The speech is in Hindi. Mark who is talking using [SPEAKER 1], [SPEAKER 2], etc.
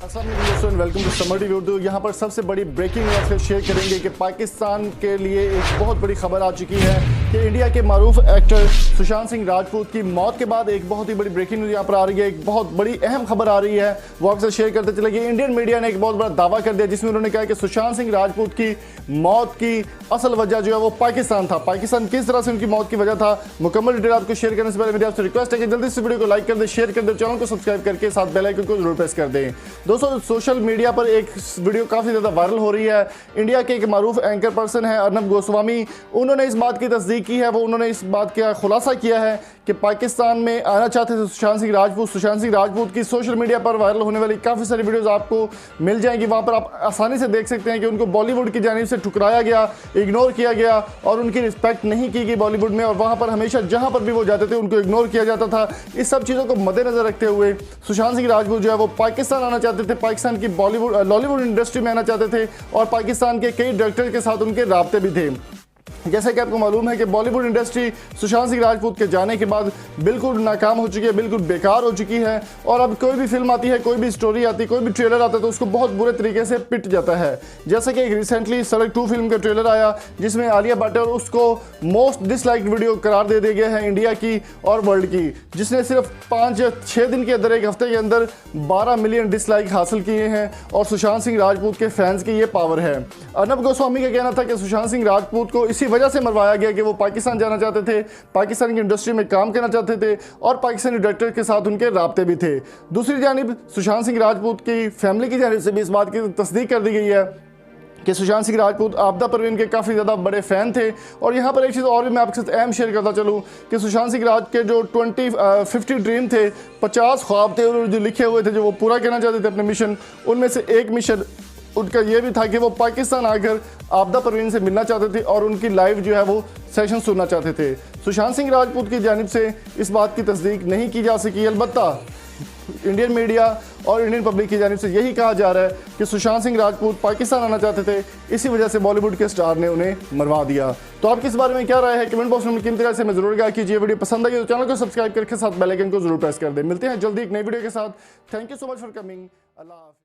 [SPEAKER 1] Welcome to Samaa TV Urdu. यहाँ पर सबसे बड़ी ब्रेकिंग न्यूज़ शेयर करेंगे कि पाकिस्तान के लिए एक बहुत बड़ी खबर आ चुकी है कि इंडिया के मारूफ एक्टर सुशांत सिंह राजपूत की मौत के बाद एक बहुत ही बड़ी ब्रेकिंग न्यूज़ यहाँ पर आ रही है। एक बहुत बड़ी अहम खबर आ रही है, वो आपसे शेयर करते चले कि इंडियन मीडिया ने एक बहुत बड़ा दावा कर दिया जिसमें उन्होंने कहा कि सुशांत सिंह राजपूत की मौत की असल वजह जो है वो पाकिस्तान था। पाकिस्तान किस तरह से उनकी मौत की वजह था, मुकम्मल डिटेल आपको शेयर करने से पहले मेरी आपसे रिक्वेस्ट है कि जल्दी से वीडियो को लाइक कर दे, शेयर कर दे, चैनल को सब्सक्राइब करके साथ बेल आइकन को जरूर प्रेस कर दें। दोस्तों, सोशल मीडिया पर एक वीडियो काफ़ी ज़्यादा वायरल हो रही है। इंडिया के एक मारूफ एंकर पर्सन है अर्नब गोस्वामी, उन्होंने इस बात की तस्दीक की है, वो उन्होंने इस बात का खुलासा किया है कि पाकिस्तान में आना चाहते थे सुशांत सिंह राजपूत। सुशांत सिंह राजपूत की सोशल मीडिया पर वायरल होने वाली काफ़ी सारी वीडियोज़ आपको मिल जाएंगी। वहाँ पर आप आसानी से देख सकते हैं कि उनको बॉलीवुड की जानिब से ठुकराया गया, इग्नोर किया गया और उनकी रिस्पेक्ट नहीं की गई बॉलीवुड में, और वहाँ पर हमेशा जहाँ पर भी वो जाते थे उनको इग्नोर किया जाता था। इस सब चीज़ों को मद्देनजर रखते हुए सुशांत सिंह राजपूत जो है वो पाकिस्तान आना चाहते थे, पाकिस्तान की लॉलीवुड इंडस्ट्री में आना चाहते थे और पाकिस्तान के कई डायरेक्टर के साथ उनके राब्ते भी थे। जैसे कि आपको मालूम है कि बॉलीवुड इंडस्ट्री सुशांत सिंह राजपूत के जाने के बाद बिल्कुल नाकाम हो चुकी है, बिल्कुल बेकार हो चुकी है, और अब कोई भी फिल्म आती है, कोई भी स्टोरी आती है, कोई भी ट्रेलर आता है तो उसको बहुत बुरे तरीके से पिट जाता है। जैसे कि एक रिसेंटली सड़क 2 फिल्म का ट्रेलर आया जिसमें आलिया भट्ट और उसको मोस्ट डिसलाइक्ड वीडियो करार दे दिया गया है इंडिया की और वर्ल्ड की, जिसने सिर्फ 5 या 6 दिन के अंदर, एक हफ्ते के अंदर 12 मिलियन डिसलाइक हासिल किए हैं, और सुशांत सिंह राजपूत के फैंस की ये पावर है। अर्नब गोस्वामी का कहना था कि सुशांत सिंह राजपूत को इसी वजह से मरवाया गया कि वो पाकिस्तान जाना चाहते थे, पाकिस्तान की इंडस्ट्री में काम करना चाहते थे और पाकिस्तानी डायरेक्टर के साथ उनके राब्ते भी थे। दूसरी जानिब सुशांत सिंह राजपूत की फैमिली की जानिब से भी इस बात की तस्दीक कर दी गई है कि सुशांत सिंह राजपूत आपदा परवीन के काफ़ी ज़्यादा बड़े फ़ैन थे। और यहाँ पर एक चीज़ और भी मैं आपके साथ अहम शेयर करता चलूँ कि सुशांत सिंह राज के जो 50 ड्रीम थे, 50 ख्वाब थे उन्होंने जो लिखे हुए थे, जो वो पूरा करना चाहते थे अपने मिशन, उनमें से एक मिशन उनका ये भी था कि वो पाकिस्तान आकर आपदा परवीन से मिलना चाहते थे और उनकी लाइव जो है वो सेशन सुनना चाहते थे। सुशांत सिंह राजपूत की जानिब से इस बात की तस्दीक नहीं की जा सकी, अलबत्ता इंडियन मीडिया और इंडियन पब्लिक की जानिब से यही कहा जा रहा है कि सुशांत सिंह राजपूत पाकिस्तान आना चाहते थे, इसी वजह से बॉलीवुड के स्टार ने उन्हें मरवा दिया। तो आपकी इस बारे में क्या राय है, कमेंट बॉक्स में कीमती राय से मैं जरूर आगाह कीजिए। वीडियो पसंद आई तो चैनल को सब्सक्राइब करके साथ बेल आइकन को जरूर प्रेस कर दें। मिलते हैं जल्दी एक नई वीडियो के साथ। Thank you so much for coming. Allah.